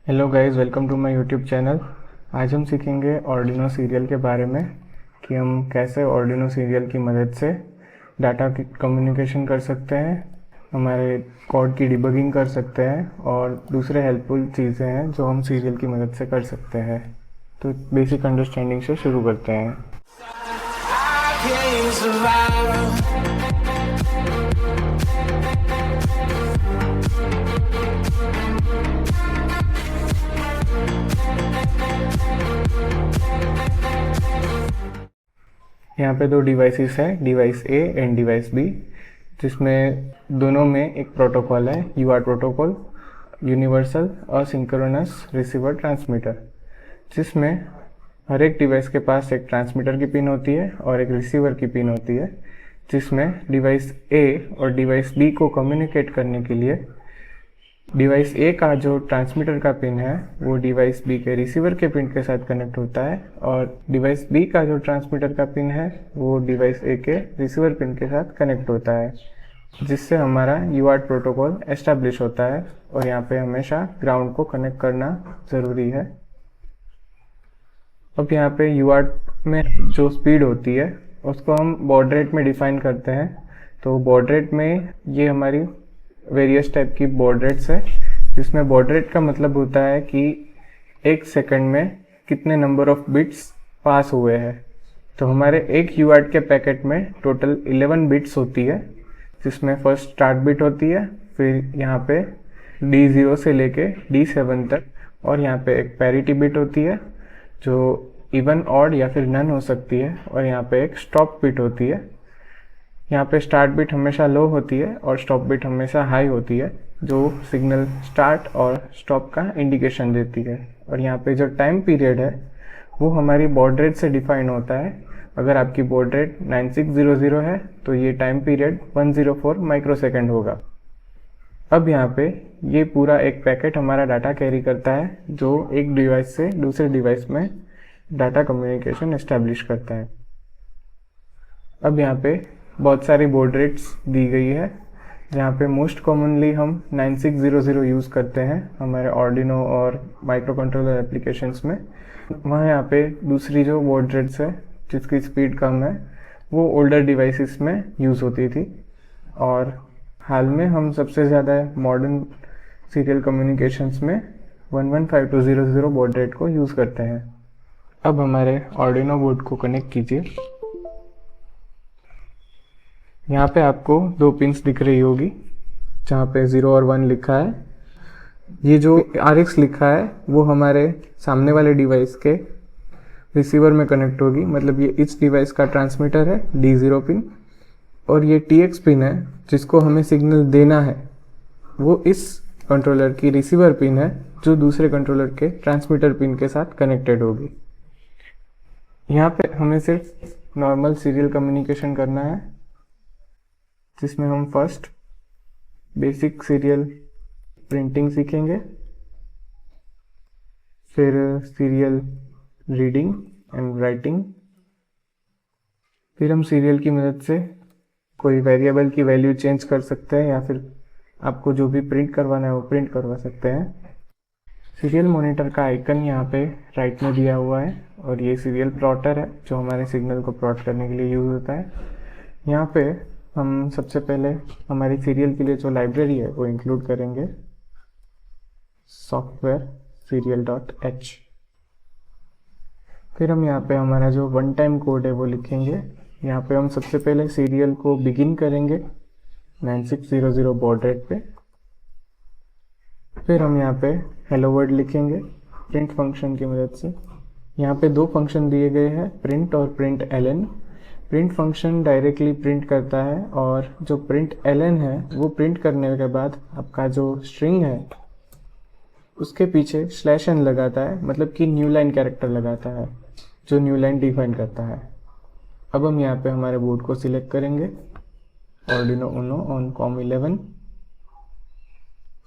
Hello guys, welcome to my YouTube channel. आज हम सीखेंगे आर्डिनो सीरियल के बारे में कि हम कैसे आर्डिनो सीरियल की मदद से डाटा की कम्युनिकेशन कर सकते हैं, हमारे कोड की डिबगिंग कर सकते हैं और दूसरे हेल्पफुल चीज़ें हैं जो हम सीरियल की मदद से कर सकते हैं। तो बेसिक अंडरस्टैंडिंग से शुरू करते हैं। यहाँ पे दो डिवाइसेस हैं, device A and device B, जिसमें दोनों में एक प्रोटोकॉल है, UART protocol, universal asynchronous receiver transmitter, जिसमें हर एक डिवाइस के पास एक ट्रांसमीटर की पिन होती है और एक रिसीवर की पिन होती है, जिसमें डिवाइस ए और डिवाइस बी को कम्युनिकेट करने के लिए डिवाइस ए का जो ट्रांसमीटर का पिन है वो डिवाइस बी के रिसीवर के पिन के साथ कनेक्ट होता है और डिवाइस बी का जो ट्रांसमीटर का पिन है वो डिवाइस ए के रिसीवर पिन के साथ कनेक्ट होता है, जिससे हमारा यूआर्ट प्रोटोकॉल एस्टेब्लिश होता है। और यहाँ पे हमेशा ग्राउंड को कनेक्ट करना ज़रूरी है। अब यहाँ पे यूआर्ट में जो स्पीड होती है उसको हम बॉड रेट में डिफाइन करते हैं। तो बॉड रेट में ये हमारी वेरियस टाइप की बॉड रेट्स है, जिसमें बॉड रेट का मतलब होता है कि एक सेकंड में कितने नंबर ऑफ बिट्स पास हुए हैं। तो हमारे एक यूआर्ट के पैकेट में टोटल 11 बिट्स होती है, जिसमें फर्स्ट स्टार्ट बिट होती है, फिर यहाँ पे D0 से लेके D7 तक, और यहाँ पे एक पैरिटी बिट होती है जो इवन ऑड या फिर नन हो सकती है, और यहाँ पे एक स्टॉप बिट होती है। यहाँ पे स्टार्ट बिट हमेशा लो होती है और स्टॉप बिट हमेशा हाई होती है, जो सिग्नल स्टार्ट और स्टॉप का इंडिकेशन देती है। और यहाँ पे जो टाइम पीरियड है वो हमारी बॉड रेट से डिफाइन होता है। अगर आपकी बॉड रेट 9600 है तो ये टाइम पीरियड 104 माइक्रोसेकंड होगा। अब यहाँ पे ये पूरा एक पैकेट हमारा डाटा कैरी करता है, जो एक डिवाइस से दूसरे डिवाइस में डाटा कम्युनिकेशन एस्टेब्लिश करता है। अब यहाँ पे बहुत सारी बॉड रेट्स दी गई है, जहाँ पे मोस्ट कॉमनली हम 9600 यूज़ करते हैं हमारे आर्डिनो और माइक्रो कंट्रोलर एप्लीकेशंस में। वहाँ यहाँ पे दूसरी जो बॉड रेट्स है जिसकी स्पीड कम है वो ओल्डर डिवाइसेस में यूज़ होती थी, और हाल में हम सबसे ज़्यादा मॉडर्न सीरियल कम्युनिकेशंस में 115200 बॉड रेट को यूज़ करते हैं। अब हमारे आर्डिनो बोर्ड को कनेक्ट कीजिए। यहाँ पे आपको दो पिंस दिख रही होगी जहाँ पे 0 और 1 लिखा है। ये जो RX लिखा है वो हमारे सामने वाले डिवाइस के रिसीवर में कनेक्ट होगी, मतलब ये इस डिवाइस का ट्रांसमीटर है D0 पिन, और ये TX पिन है जिसको हमें सिग्नल देना है, वो इस कंट्रोलर की रिसीवर पिन है जो दूसरे कंट्रोलर के ट्रांसमीटर पिन के साथ कनेक्टेड होगी। यहाँ पे हमें सिर्फ नॉर्मल सीरियल कम्युनिकेशन करना है, जिसमें हम फर्स्ट बेसिक सीरियल प्रिंटिंग सीखेंगे, फिर सीरियल रीडिंग एंड राइटिंग, फिर हम सीरियल की मदद से कोई वेरिएबल की वैल्यू चेंज कर सकते हैं या फिर आपको जो भी प्रिंट करवाना है वो प्रिंट करवा सकते हैं। सीरियल मॉनिटर का आइकन यहाँ पे राइट में दिया हुआ है, और ये सीरियल प्लॉटर है जो हमारे सिग्नल को प्लॉट करने के लिए यूज़ होता है। यहाँ पे हम सबसे पहले हमारी सीरियल के लिए जो लाइब्रेरी है वो इंक्लूड करेंगे, सॉफ्टवेयर serial.h। फिर हम यहाँ पे हमारा जो वन टाइम कोड है वो लिखेंगे। यहाँ पे हम सबसे पहले सीरियल को बिगिन करेंगे 9600 बॉड रेट पे। फिर हम यहाँ पे हेलो वर्ल्ड लिखेंगे प्रिंट फंक्शन की मदद से। यहाँ पे दो फंक्शन दिए गए हैं, प्रिंट और print ln। Print function directly print करता है, और जो प्रिंट ln है वो प्रिंट करने के बाद आपका जो स्ट्रिंग है उसके पीछे /n लगाता है, मतलब कि न्यू लाइन कैरेक्टर लगाता है जो न्यू लाइन डिफाइन करता है। अब हम यहाँ पे हमारे बोर्ड को सिलेक्ट करेंगे, आर्डिनो उनो ऑन COM11।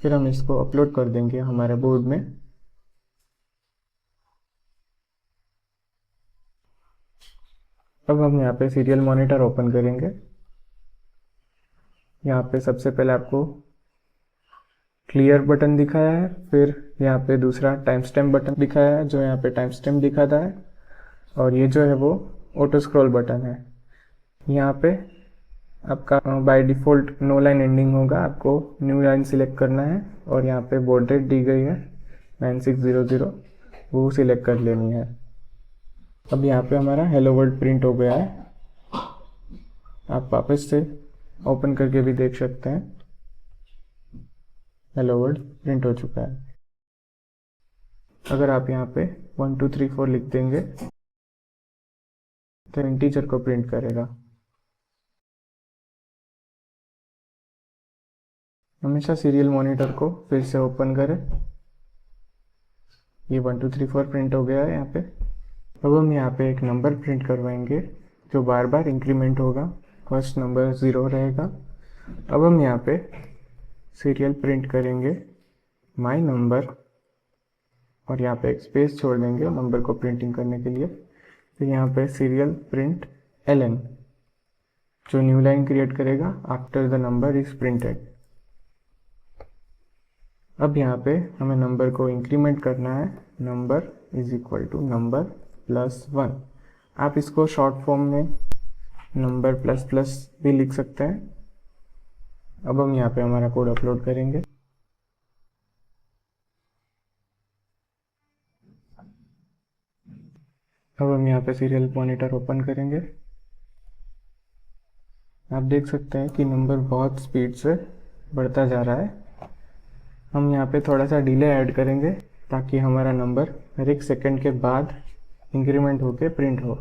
फिर हम इसको अपलोड कर देंगे हमारे बोर्ड में। अब हम यहाँ पे सीरियल मॉनिटर ओपन करेंगे। यहाँ पे सबसे पहले आपको क्लियर बटन दिखाया है, फिर यहाँ पे दूसरा टाइम स्टैम्प बटन दिखाया है जो यहाँ पे टाइम स्टैम्प दिखाता है, और ये जो है वो ऑटो स्क्रॉल बटन है। यहाँ पे आपका by default no line ending होगा, आपको न्यू लाइन सिलेक्ट करना है, और यहाँ पे बॉड रेट दी गई है 9600, वो सिलेक्ट कर लेनी है। अब यहाँ पे हमारा हेलो वर्ल्ड प्रिंट हो गया है। आप वापस से ओपन करके भी देख सकते हैं, हेलो वर्ल्ड प्रिंट हो चुका है। अगर आप यहाँ पे 1 2 3 4 लिख देंगे तो इंटीजर को प्रिंट करेगा। हमेशा सीरियल मॉनिटर को फिर से ओपन करें। ये 1 2 3 4 प्रिंट हो गया है यहाँ पे। अब हम यहाँ पे एक नंबर प्रिंट करवाएंगे जो बार बार इंक्रीमेंट होगा। फर्स्ट नंबर 0 रहेगा। अब हम यहाँ पे सीरियल प्रिंट करेंगे माई नंबर, और यहाँ पे एक स्पेस छोड़ देंगे नंबर को प्रिंटिंग करने के लिए। फिर यहाँ पे सीरियल प्रिंट ln, जो न्यू लाइन क्रिएट करेगा after the number is printed. अब यहाँ पे हमें नंबर को इंक्रीमेंट करना है, number is equal to number plus 1। आप इसको शॉर्ट फॉर्म में नंबर प्लस प्लस भी लिख सकते हैं। अब हम यहाँ पे हमारा कोड अपलोड करेंगे। अब हम यहाँ पे सीरियल मॉनिटर ओपन करेंगे। आप देख सकते हैं कि नंबर बहुत स्पीड से बढ़ता जा रहा है। हम यहाँ पे थोड़ा सा डिले ऐड करेंगे ताकि हमारा नंबर हर एक सेकंड के बाद इंक्रीमेंट होके प्रिंट हो।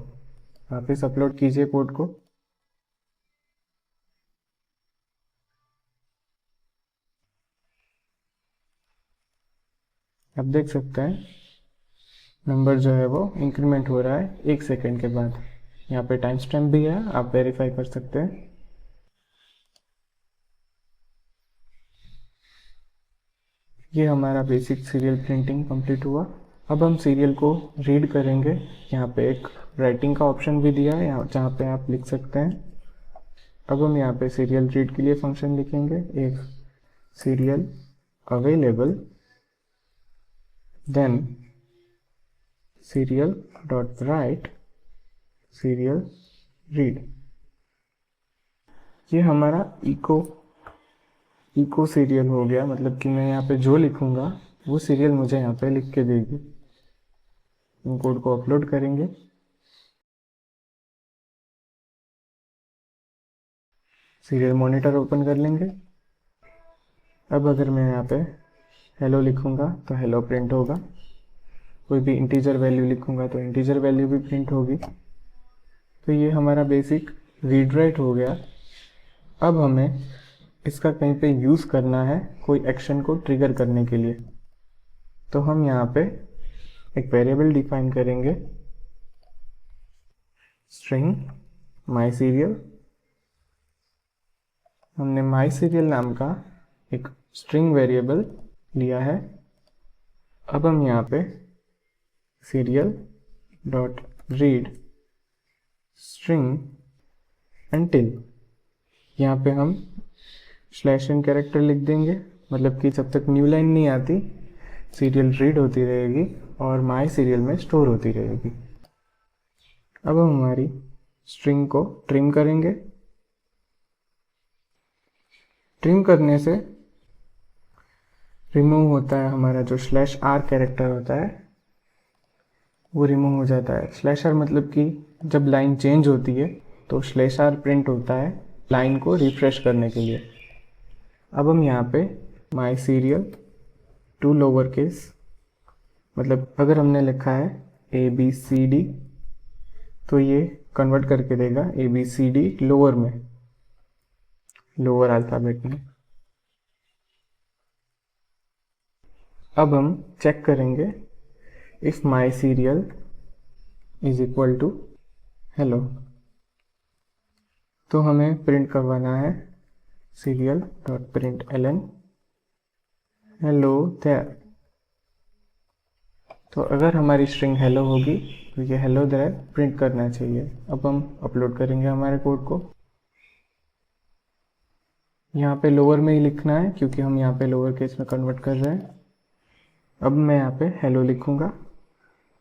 वापस अपलोड कीजिए कोड को। आप देख सकते हैं नंबर जो है वो इंक्रीमेंट हो रहा है 1 सेकंड के बाद। यहाँ पे टाइम स्टैम्प भी है, आप वेरीफाई कर सकते हैं। ये हमारा बेसिक सीरियल प्रिंटिंग कंप्लीट हुआ। अब हम सीरियल को रीड करेंगे। यहाँ पे एक राइटिंग का ऑप्शन भी दिया है जहाँ पे आप लिख सकते हैं। अब हम यहाँ पे सीरियल रीड के लिए फंक्शन लिखेंगे, एक serial available then serial dot write serial read. ये हमारा इको सीरियल हो गया, मतलब कि मैं यहाँ पे जो लिखूंगा वो सीरियल मुझे यहाँ पे लिख के देगी। हम कोड को अपलोड करेंगे। सीरियल मॉनिटर ओपन कर लेंगे। अब अगर मैं यहाँ पे हेलो लिखूंगा तो हेलो प्रिंट होगा। कोई भी इंटीजर वैल्यू लिखूंगा तो इंटीजर वैल्यू भी प्रिंट होगी। तो ये हमारा बेसिक रीड राइट हो गया। अब हमें इसका कहीं पे यूज़ करना है कोई एक्शन को ट्रिगर करने के लिए। तो हम यहाँ पे एक वेरिएबल डिफाइन करेंगे, स्ट्रिंग माई सीरियल। हमने माई सीरियल नाम का एक स्ट्रिंग वेरिएबल लिया है। अब हम यहाँ पे serial dot read string until, यहाँ पे हम /n कैरेक्टर लिख देंगे, मतलब कि जब तक न्यू लाइन नहीं आती सीरियल रीड होती रहेगी और माई सीरियल में स्टोर होती रहेगी। अब हम हमारी स्ट्रिंग को ट्रिम करेंगे। ट्रिम करने से रिमूव होता है हमारा जो /r कैरेक्टर होता है, वो रिमूव हो जाता है। /r मतलब कि जब लाइन चेंज होती है तो /r प्रिंट होता है लाइन को रिफ्रेश करने के लिए। अब हम यहाँ पे माई सीरियल टू लोअर केस, मतलब अगर हमने लिखा है ABCD तो ये कन्वर्ट करके देगा ABCD लोअर में, लोअर अल्फ़ाबेट में। अब हम चेक करेंगे if my serial is equal to hello, तो हमें प्रिंट करवाना है serial dot print ln hello there. तो अगर हमारी स्ट्रिंग हेलो होगी तो ये हेलो देयर प्रिंट करना चाहिए। अब हम अपलोड करेंगे हमारे कोड को। यहाँ पे लोअर में ही लिखना है क्योंकि हम यहाँ पे लोअर केस में कन्वर्ट कर रहे हैं। अब मैं यहाँ पे हेलो लिखूँगा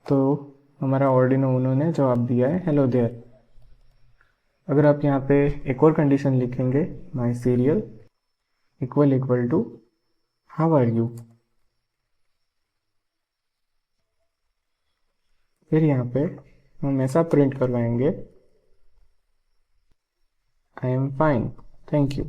तो हमारा आर्डिनो यूनो ने जवाब दिया है हेलो देयर। अगर आप यहाँ पे एक और कंडीशन लिखेंगे my serial equal to how are you, फिर यहाँ पे हम ऐसा प्रिंट करवाएंगे I am fine thank you.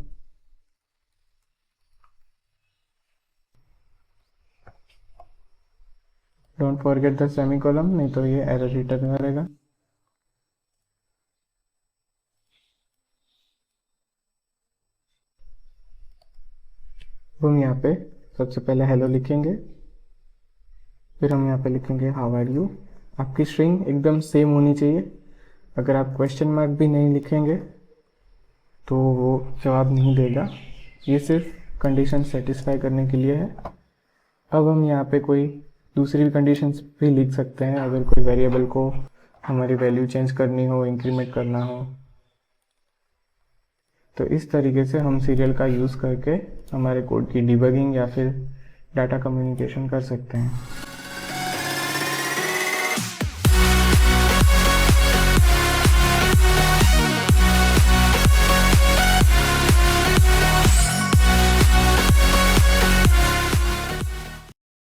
Don't forget the semicolon, नहीं तो ये एरर रिटर्न करेगा। हम यहाँ पे सबसे पहले हेलो लिखेंगे, फिर हम यहाँ पे लिखेंगे हाउ आर यू। आपकी स्ट्रिंग एकदम सेम होनी चाहिए। अगर आप क्वेश्चन मार्क भी नहीं लिखेंगे तो वो जवाब नहीं देगा। ये सिर्फ कंडीशन सेटिस्फाई करने के लिए है। अब हम यहाँ पे कोई दूसरी भी कंडीशंस भी लिख सकते हैं अगर कोई वेरिएबल को हमारी वैल्यू चेंज करनी हो, इंक्रीमेंट करना हो। तो इस तरीके से हम सीरियल का यूज़ करके हमारे कोड की डिबगिंग या फिर डाटा कम्युनिकेशन कर सकते हैं।